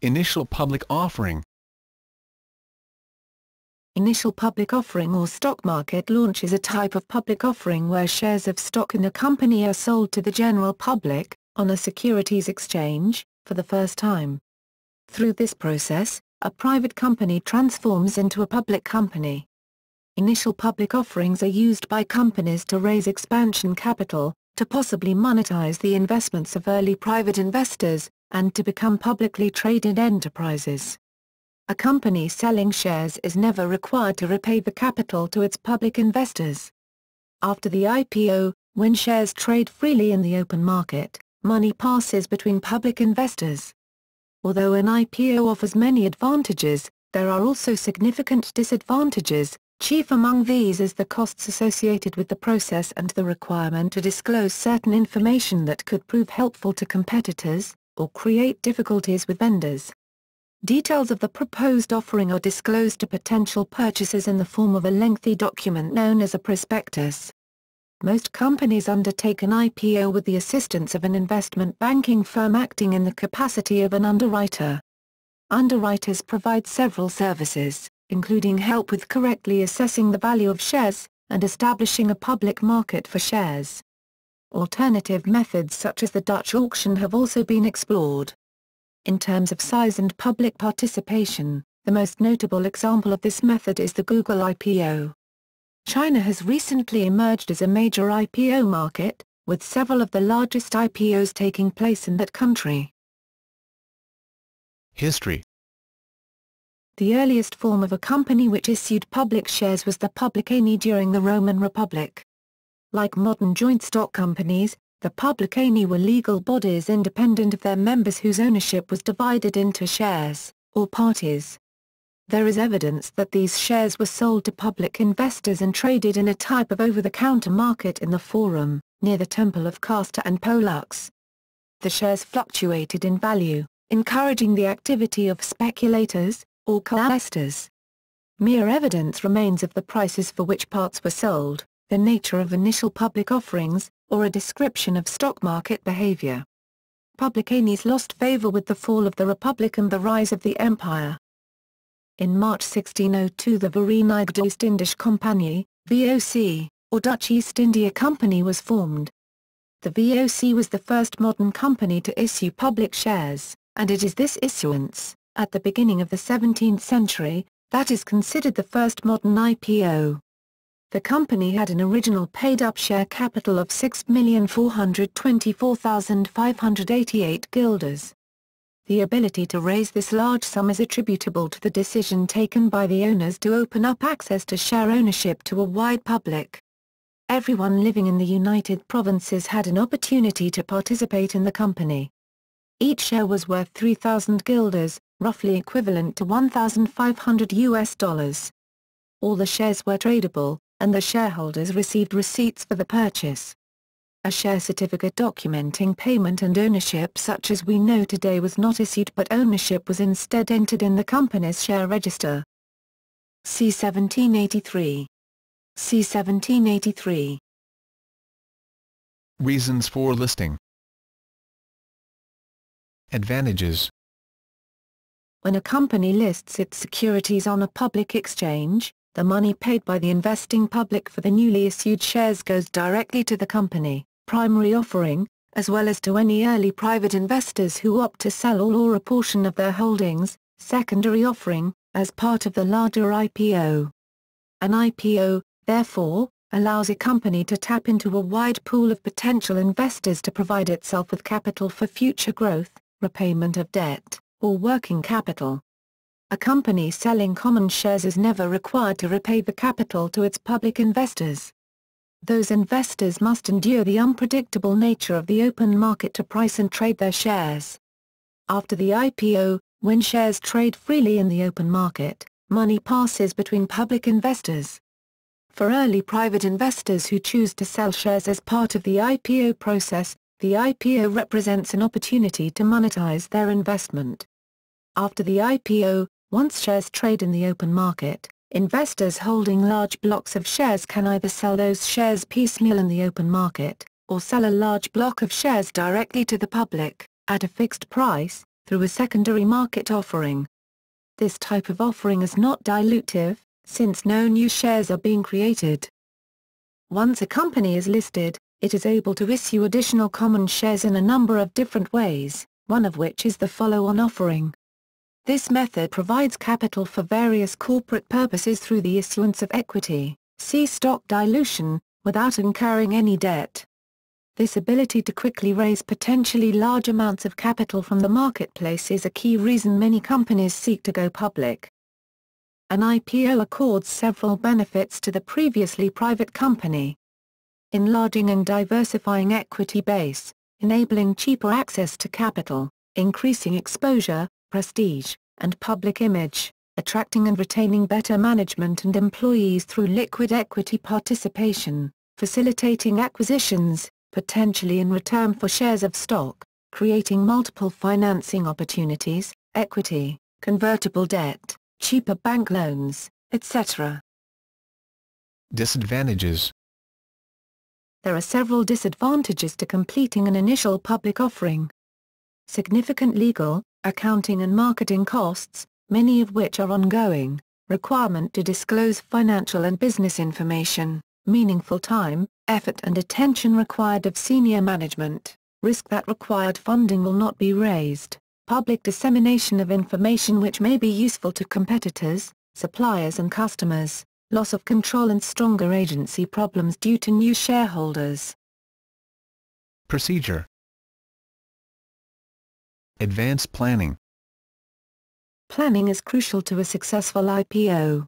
Initial public offering. Initial public offering or stock market launch is a type of public offering where shares of stock in a company are sold to the general public, on a securities exchange, for the first time. Through this process, a private company transforms into a public company. Initial public offerings are used by companies to raise expansion capital, to possibly monetize the investments of early private investors, and to become publicly traded enterprises. A company selling shares is never required to repay the capital to its public investors. After the IPO, when shares trade freely in the open market, money passes between public investors. Although an IPO offers many advantages, there are also significant disadvantages. Chief among these is the costs associated with the process and the requirement to disclose certain information that could prove helpful to competitors, or create difficulties with vendors. Details of the proposed offering are disclosed to potential purchasers in the form of a lengthy document known as a prospectus. Most companies undertake an IPO with the assistance of an investment banking firm acting in the capacity of an underwriter. Underwriters provide several services, including help with correctly assessing the value of shares, and establishing a public market for shares. Alternative methods such as the Dutch auction have also been explored. In terms of size and public participation, the most notable example of this method is the Google IPO. China has recently emerged as a major IPO market, with several of the largest IPOs taking place in that country. History. The earliest form of a company which issued public shares was the publicani during the Roman Republic. Like modern joint stock companies, the publicani were legal bodies independent of their members whose ownership was divided into shares, or parties. There is evidence that these shares were sold to public investors and traded in a type of over-the-counter market in the Forum, near the Temple of Castor and Pollux. The shares fluctuated in value, encouraging the activity of speculators, or investors. Mere evidence remains of the prices for which parts were sold, the nature of initial public offerings, or a description of stock market behavior. Publicanis lost favor with the fall of the Republic and the rise of the Empire. In March 1602 the Verenigde Oost-Indische Compagnie, VOC, or Dutch East India Company was formed. The VOC was the first modern company to issue public shares, and it is this issuance, at the beginning of the 17th century, that is considered the first modern IPO. The company had an original paid-up share capital of 6,424,588 guilders. The ability to raise this large sum is attributable to the decision taken by the owners to open up access to share ownership to a wide public. Everyone living in the United Provinces had an opportunity to participate in the company. Each share was worth 3,000 guilders, roughly equivalent to $1,500. All the shares were tradable, and the shareholders received receipts for the purchase. A share certificate documenting payment and ownership such as we know today was not issued, but ownership was instead entered in the company's share register. See 1783. See 1783. Reasons for listing. Advantages. When a company lists its securities on a public exchange, the money paid by the investing public for the newly issued shares goes directly to the company, primary offering, as well as to any early private investors who opt to sell all or a portion of their holdings, secondary offering, as part of the larger IPO. An IPO, therefore, allows a company to tap into a wide pool of potential investors to provide itself with capital for future growth, repayment of debt, or working capital. A company selling common shares is never required to repay the capital to its public investors. Those investors must endure the unpredictable nature of the open market to price and trade their shares. After the IPO, when shares trade freely in the open market, money passes between public investors. For early private investors who choose to sell shares as part of the IPO process, the IPO represents an opportunity to monetize their investment. After the IPO, once shares trade in the open market, investors holding large blocks of shares can either sell those shares piecemeal in the open market, or sell a large block of shares directly to the public, at a fixed price, through a secondary market offering. This type of offering is not dilutive, since no new shares are being created. Once a company is listed, it is able to issue additional common shares in a number of different ways, one of which is the follow-on offering. This method provides capital for various corporate purposes through the issuance of equity, see stock dilution, without incurring any debt. This ability to quickly raise potentially large amounts of capital from the marketplace is a key reason many companies seek to go public. An IPO accords several benefits to the previously private company. Enlarging and diversifying equity base, enabling cheaper access to capital, increasing exposure, prestige, and public image, attracting and retaining better management and employees through liquid equity participation, facilitating acquisitions, potentially in return for shares of stock, creating multiple financing opportunities, equity, convertible debt, cheaper bank loans, etc. Disadvantages. There are several disadvantages to completing an initial public offering. Significant legal, accounting and marketing costs, many of which are ongoing, requirement to disclose financial and business information, meaningful time, effort and attention required of senior management, risk that required funding will not be raised, public dissemination of information which may be useful to competitors, suppliers and customers, loss of control and stronger agency problems due to new shareholders. Procedure. Advanced planning. Planning is crucial to a successful IPO.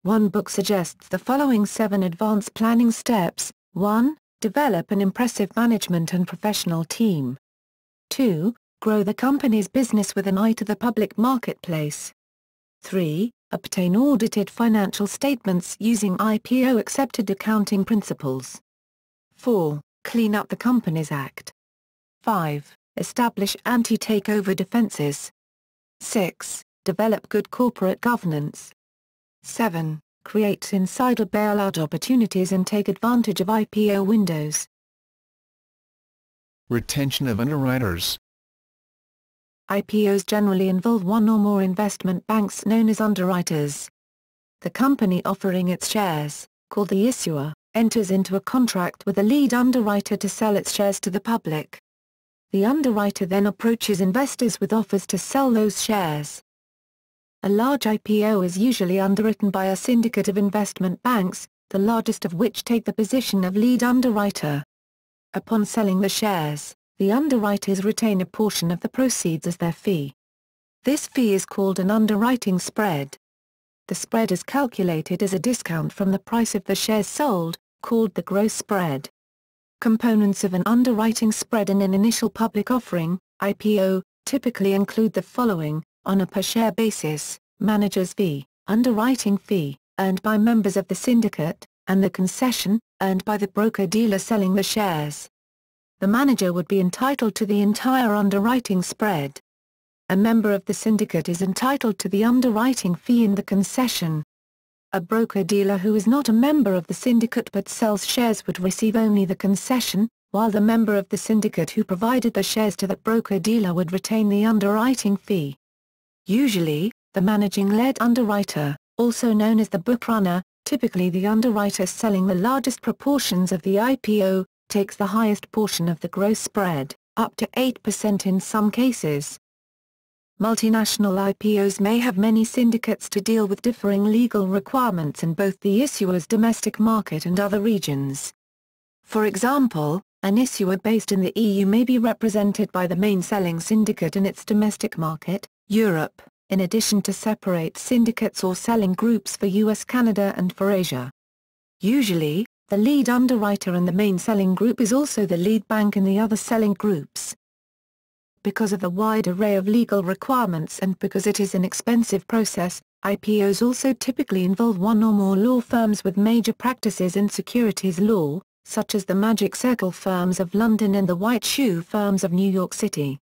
One book suggests the following 7 advanced planning steps. 1. Develop an impressive management and professional team. 2. Grow the company's business with an eye to the public marketplace. 3. Obtain audited financial statements using IPO-accepted accounting principles. 4. Clean up the Companies Act. 5. Establish anti-takeover defenses. 6. Develop good corporate governance. 7. Create insider bailout opportunities and take advantage of IPO windows. Retention of underwriters. IPOs generally involve one or more investment banks known as underwriters. The company offering its shares, called the issuer, enters into a contract with the lead underwriter to sell its shares to the public. The underwriter then approaches investors with offers to sell those shares. A large IPO is usually underwritten by a syndicate of investment banks, the largest of which take the position of lead underwriter. Upon selling the shares, the underwriters retain a portion of the proceeds as their fee. This fee is called an underwriting spread. The spread is calculated as a discount from the price of the shares sold, called the gross spread. Components of an underwriting spread in an initial public offering, IPO, typically include the following: on a per-share basis, manager's fee, underwriting fee, earned by members of the syndicate, and the concession, earned by the broker-dealer selling the shares. The manager would be entitled to the entire underwriting spread. A member of the syndicate is entitled to the underwriting fee and the concession. A broker-dealer who is not a member of the syndicate but sells shares would receive only the concession, while the member of the syndicate who provided the shares to the broker-dealer would retain the underwriting fee. Usually, the managing-led underwriter, also known as the bookrunner, typically the underwriter selling the largest proportions of the IPO, takes the highest portion of the gross spread, up to 8% in some cases. Multinational IPOs may have many syndicates to deal with differing legal requirements in both the issuer's domestic market and other regions. For example, an issuer based in the EU may be represented by the main selling syndicate in its domestic market, Europe, in addition to separate syndicates or selling groups for US, Canada and for Asia. Usually, the lead underwriter in the main selling group is also the lead bank in the other selling groups. Because of the wide array of legal requirements and because it is an expensive process, IPOs also typically involve one or more law firms with major practices in securities law, such as the Magic Circle firms of London and the White Shoe firms of New York City.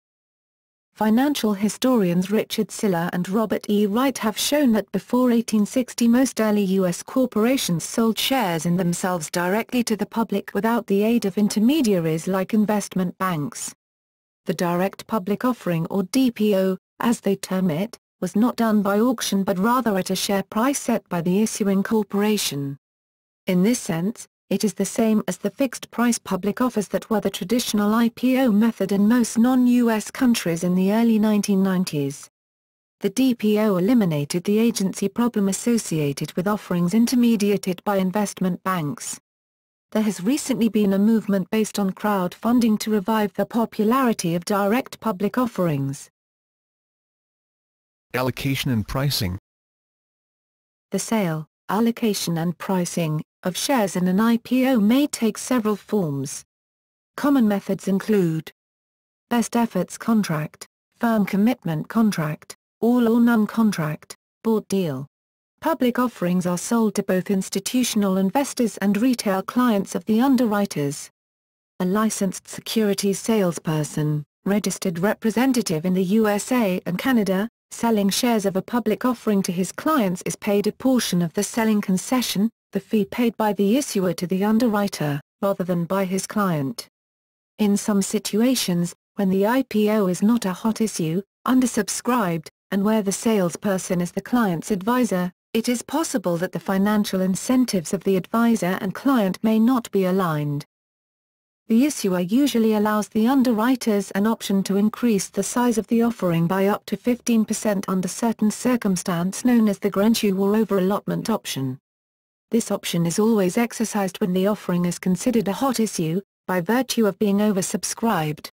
Financial historians Richard Siller and Robert E. Wright have shown that before 1860 most early U.S. corporations sold shares in themselves directly to the public without the aid of intermediaries like investment banks. The direct public offering or DPO, as they term it, was not done by auction but rather at a share price set by the issuing corporation. In this sense, it is the same as the fixed-price public offers that were the traditional IPO method in most non-US countries in the early 1990s. The DPO eliminated the agency problem associated with offerings intermediated by investment banks. There has recently been a movement based on crowdfunding to revive the popularity of direct public offerings. Allocation and pricing. The sale, allocation and pricing of shares in an IPO may take several forms. Common methods include best efforts contract, firm commitment contract, all or none contract, bought deal. Public offerings are sold to both institutional investors and retail clients of the underwriters. A licensed securities salesperson, registered representative in the USA and Canada, selling shares of a public offering to his clients is paid a portion of the selling concession, the fee paid by the issuer to the underwriter, rather than by his client. In some situations, when the IPO is not a hot issue, undersubscribed, and where the salesperson is the client's advisor, it is possible that the financial incentives of the advisor and client may not be aligned. The issuer usually allows the underwriters an option to increase the size of the offering by up to 15% under certain circumstance known as the granture or over-allotment option. This option is always exercised when the offering is considered a hot issue, by virtue of being oversubscribed.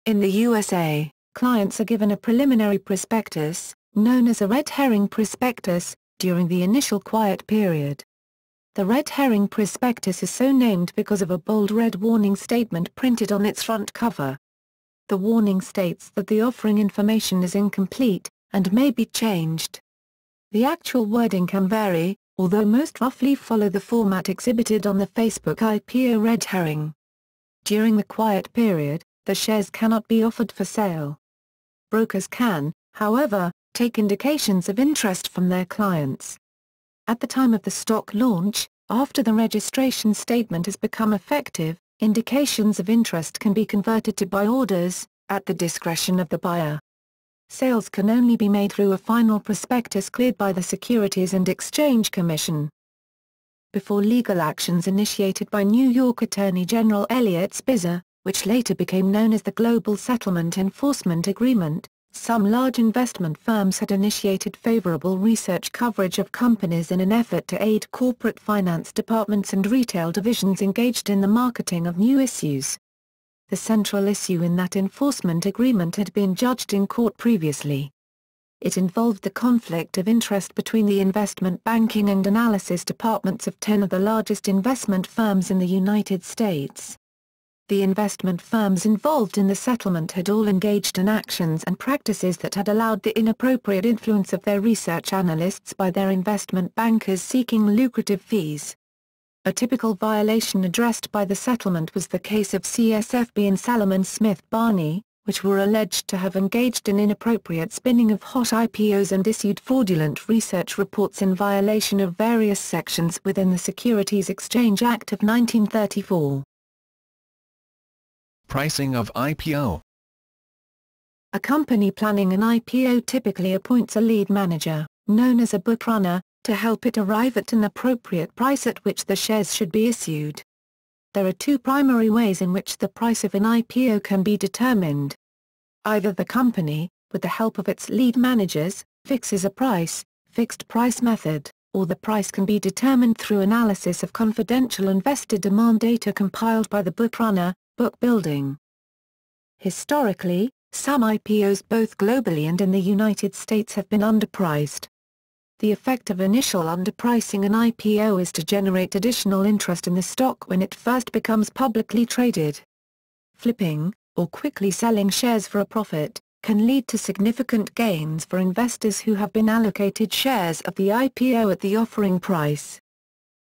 In the USA, clients are given a preliminary prospectus, known as a red herring prospectus, during the initial quiet period. The red herring prospectus is so named because of a bold red warning statement printed on its front cover. The warning states that the offering information is incomplete, and may be changed. The actual wording can vary, although most roughly follow the format exhibited on the Facebook IPO red herring. During the quiet period, the shares cannot be offered for sale. Brokers can, however, take indications of interest from their clients. At the time of the stock launch, after the registration statement has become effective, indications of interest can be converted to buy orders, at the discretion of the buyer. Sales can only be made through a final prospectus cleared by the Securities and Exchange Commission. Before legal actions initiated by New York Attorney General Elliot Spitzer, which later became known as the Global Settlement Enforcement Agreement, some large investment firms had initiated favorable research coverage of companies in an effort to aid corporate finance departments and retail divisions engaged in the marketing of new issues. The central issue in that enforcement agreement had been judged in court previously. It involved the conflict of interest between the investment banking and analysis departments of 10 of the largest investment firms in the United States. The investment firms involved in the settlement had all engaged in actions and practices that had allowed the inappropriate influence of their research analysts by their investment bankers seeking lucrative fees. A typical violation addressed by the settlement was the case of CSFB and Salomon Smith Barney, which were alleged to have engaged in inappropriate spinning of hot IPOs and issued fraudulent research reports in violation of various sections within the Securities Exchange Act of 1934. Pricing of IPO. A company planning an IPO typically appoints a lead manager, known as a bookrunner, to help it arrive at an appropriate price at which the shares should be issued. There are two primary ways in which the price of an IPO can be determined. Either the company, with the help of its lead managers, fixes a price, fixed price method, or the price can be determined through analysis of confidential investor demand data compiled by the bookrunner, book building. Historically, some IPOs both globally and in the United States have been underpriced. The effect of initial underpricing an IPO is to generate additional interest in the stock when it first becomes publicly traded. Flipping, or quickly selling shares for a profit, can lead to significant gains for investors who have been allocated shares of the IPO at the offering price.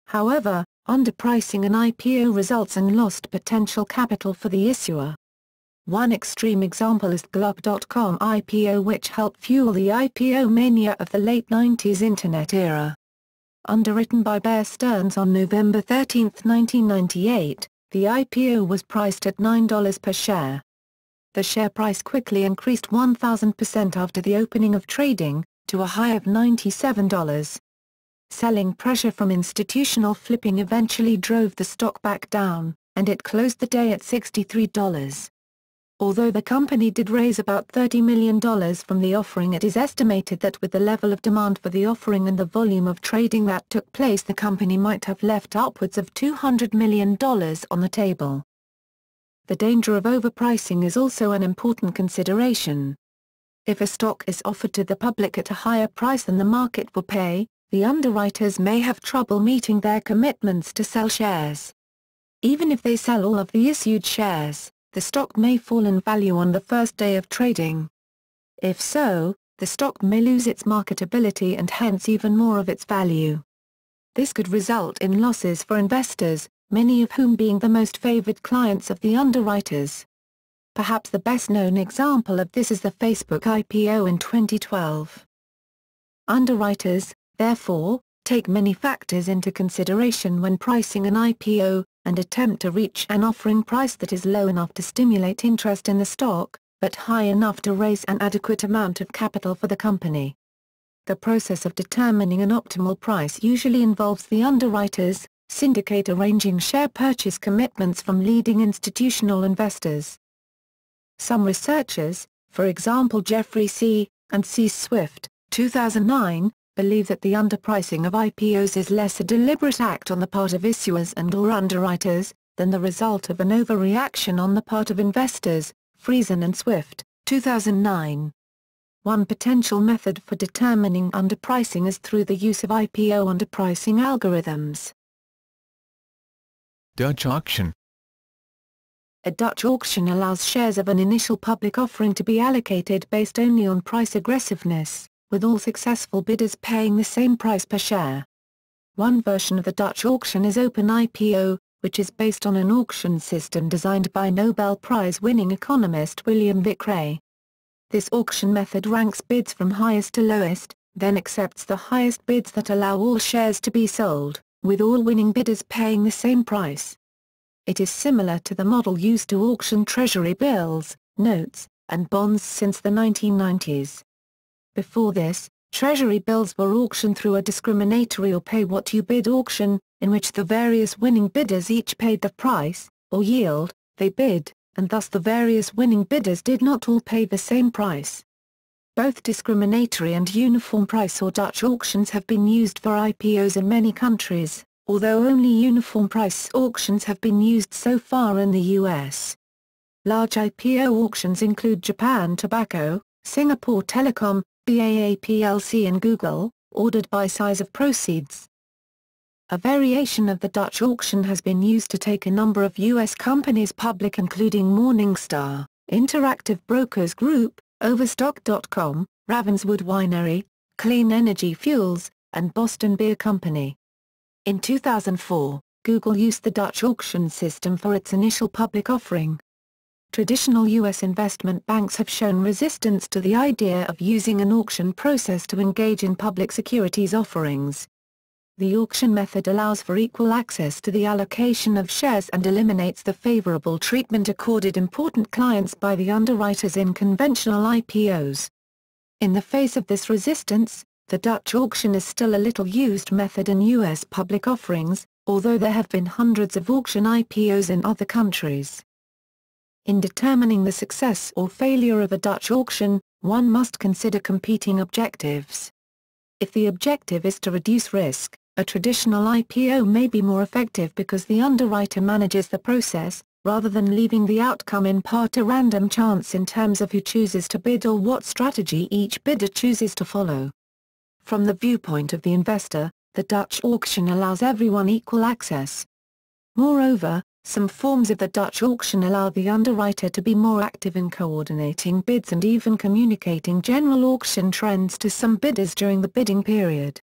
However, underpricing an IPO results in lost potential capital for the issuer. One extreme example is the Glub.com IPO, which helped fuel the IPO mania of the late 90s Internet era. Underwritten by Bear Stearns on November 13, 1998, the IPO was priced at $9 per share. The share price quickly increased 1,000% after the opening of trading, to a high of $97. Selling pressure from institutional flipping eventually drove the stock back down, and it closed the day at $63. Although the company did raise about $30 million from the offering, it is estimated that with the level of demand for the offering and the volume of trading that took place, the company might have left upwards of $200 million on the table. The danger of overpricing is also an important consideration. If a stock is offered to the public at a higher price than the market will pay, the underwriters may have trouble meeting their commitments to sell shares. Even if they sell all of the issued shares, the stock may fall in value on the first day of trading. If so, the stock may lose its marketability and hence even more of its value. This could result in losses for investors, many of whom being the most favored clients of the underwriters. Perhaps the best-known example of this is the Facebook IPO in 2012. Underwriters, therefore, take many factors into consideration when pricing an IPO, and attempt to reach an offering price that is low enough to stimulate interest in the stock, but high enough to raise an adequate amount of capital for the company. The process of determining an optimal price usually involves the underwriters, syndicate arranging share purchase commitments from leading institutional investors. Some researchers, for example Jeffrey C. and C. Swift, 2009, believe that the underpricing of IPOs is less a deliberate act on the part of issuers and/or underwriters, than the result of an overreaction on the part of investors, Friesen and Swift, 2009. One potential method for determining underpricing is through the use of IPO underpricing algorithms. Dutch auction. A Dutch auction allows shares of an initial public offering to be allocated based only on price aggressiveness, with all successful bidders paying the same price per share. One version of the Dutch auction is Open IPO, which is based on an auction system designed by Nobel Prize-winning economist William Vickrey. This auction method ranks bids from highest to lowest, then accepts the highest bids that allow all shares to be sold, with all winning bidders paying the same price. It is similar to the model used to auction treasury bills, notes, and bonds since the 1990s. Before this, treasury bills were auctioned through a discriminatory or pay-what-you-bid auction, in which the various winning bidders each paid the price, or yield, they bid, and thus the various winning bidders did not all pay the same price. Both discriminatory and uniform price or Dutch auctions have been used for IPOs in many countries, although only uniform price auctions have been used so far in the US. Large IPO auctions include Japan Tobacco, Singapore Telecom, BAA plc and Google, ordered by size of proceeds. A variation of the Dutch auction has been used to take a number of U.S. companies public including Morningstar, Interactive Brokers Group, Overstock.com, Ravenswood Winery, Clean Energy Fuels, and Boston Beer Company. In 2004, Google used the Dutch auction system for its initial public offering. Traditional U.S. investment banks have shown resistance to the idea of using an auction process to engage in public securities offerings. The auction method allows for equal access to the allocation of shares and eliminates the favorable treatment accorded important clients by the underwriters in conventional IPOs. In the face of this resistance, the Dutch auction is still a little used method in U.S. public offerings, although there have been hundreds of auction IPOs in other countries. In determining the success or failure of a Dutch auction, one must consider competing objectives. If the objective is to reduce risk, a traditional IPO may be more effective because the underwriter manages the process, rather than leaving the outcome in part to random chance in terms of who chooses to bid or what strategy each bidder chooses to follow. From the viewpoint of the investor, the Dutch auction allows everyone equal access. Moreover, some forms of the Dutch auction allow the underwriter to be more active in coordinating bids and even communicating general auction trends to some bidders during the bidding period.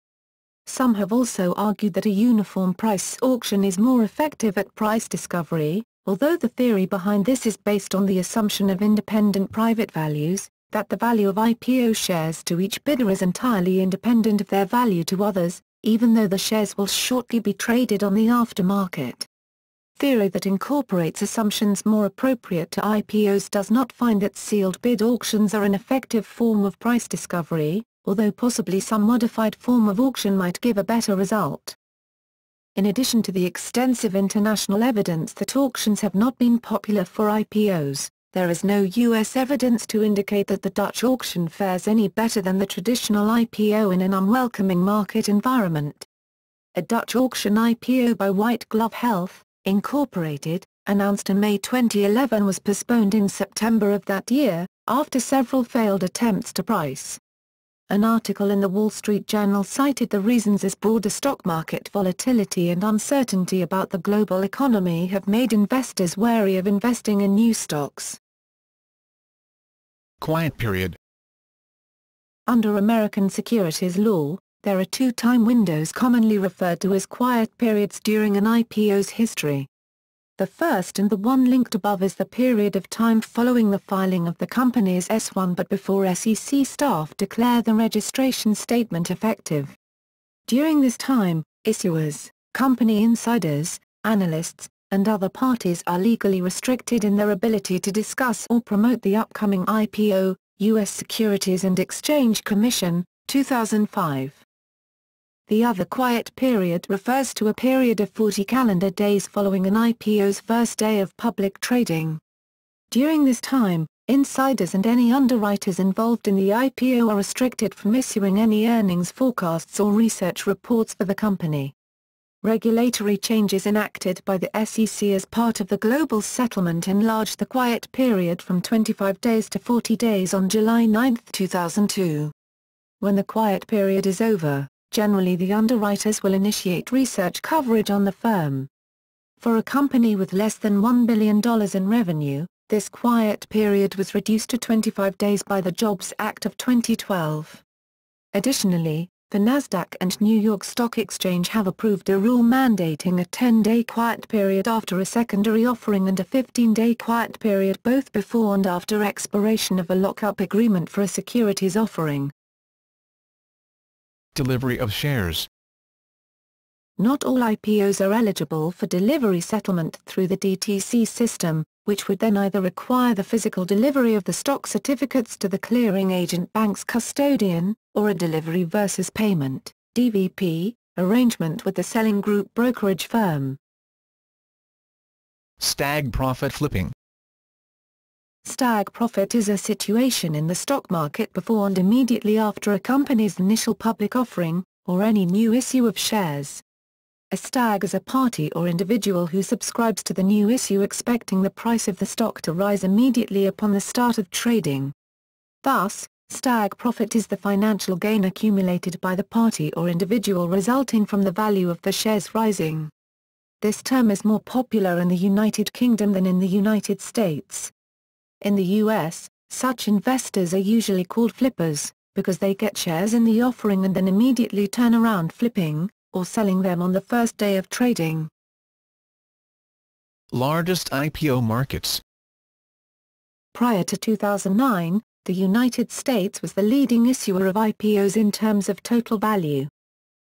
Some have also argued that a uniform price auction is more effective at price discovery, although the theory behind this is based on the assumption of independent private values, that the value of IPO shares to each bidder is entirely independent of their value to others, even though the shares will shortly be traded on the aftermarket. theory that incorporates assumptions more appropriate to IPOs does not find that sealed bid auctions are an effective form of price discovery, although possibly some modified form of auction might give a better result. In addition to the extensive international evidence that auctions have not been popular for IPOs, there is no U.S. evidence to indicate that the Dutch auction fares any better than the traditional IPO in an unwelcoming market environment. A Dutch auction IPO by White Glove Health, Incorporated, announced in May 2011 was postponed in September of that year, after several failed attempts to price. An article in the Wall Street Journal cited the reasons as broader stock market volatility and uncertainty about the global economy have made investors wary of investing in new stocks. Quiet period. Under American securities law, there are two time windows commonly referred to as quiet periods during an IPO's history. The first and the one linked above is the period of time following the filing of the company's S-1 but before SEC staff declare the registration statement effective. During this time, issuers, company insiders, analysts, and other parties are legally restricted in their ability to discuss or promote the upcoming IPO, U.S. Securities and Exchange Commission, 2005. The other quiet period refers to a period of 40 calendar days following an IPO's first day of public trading. During this time, insiders and any underwriters involved in the IPO are restricted from issuing any earnings forecasts or research reports for the company. Regulatory changes enacted by the SEC as part of the global settlement enlarged the quiet period from 25 days to 40 days on July 9, 2002. When the quiet period is over, generally the underwriters will initiate research coverage on the firm. For a company with less than $1 billion in revenue, this quiet period was reduced to 25 days by the Jobs Act of 2012. Additionally, the Nasdaq and New York Stock Exchange have approved a rule mandating a 10-day quiet period after a secondary offering and a 15-day quiet period both before and after expiration of a lock-up agreement for a securities offering. Delivery of shares. Not all IPOs are eligible for delivery settlement through the DTC system, which would then either require the physical delivery of the stock certificates to the clearing agent bank's custodian, or a delivery versus payment (DVP) arrangement with the selling group brokerage firm. Stag profit flipping. Stag profit is a situation in the stock market before and immediately after a company's initial public offering, or any new issue of shares. A stag is a party or individual who subscribes to the new issue expecting the price of the stock to rise immediately upon the start of trading. Thus, stag profit is the financial gain accumulated by the party or individual resulting from the value of the shares rising. This term is more popular in the United Kingdom than in the United States. In the US, such investors are usually called flippers, because they get shares in the offering and then immediately turn around flipping, or selling them on the first day of trading. Largest IPO markets. Prior to 2009, the United States was the leading issuer of IPOs in terms of total value.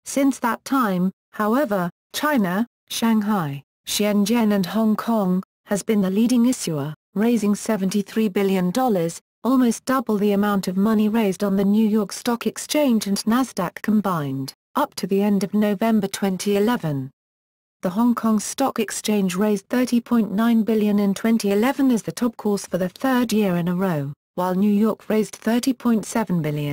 Since that time, however, China, Shanghai, Shenzhen and Hong Kong, has been the leading issuer, raising $73 billion, almost double the amount of money raised on the New York Stock Exchange and Nasdaq combined, up to the end of November 2011. The Hong Kong Stock Exchange raised $30.9 billion in 2011 as the top course for the third year in a row, while New York raised $30.7 billion.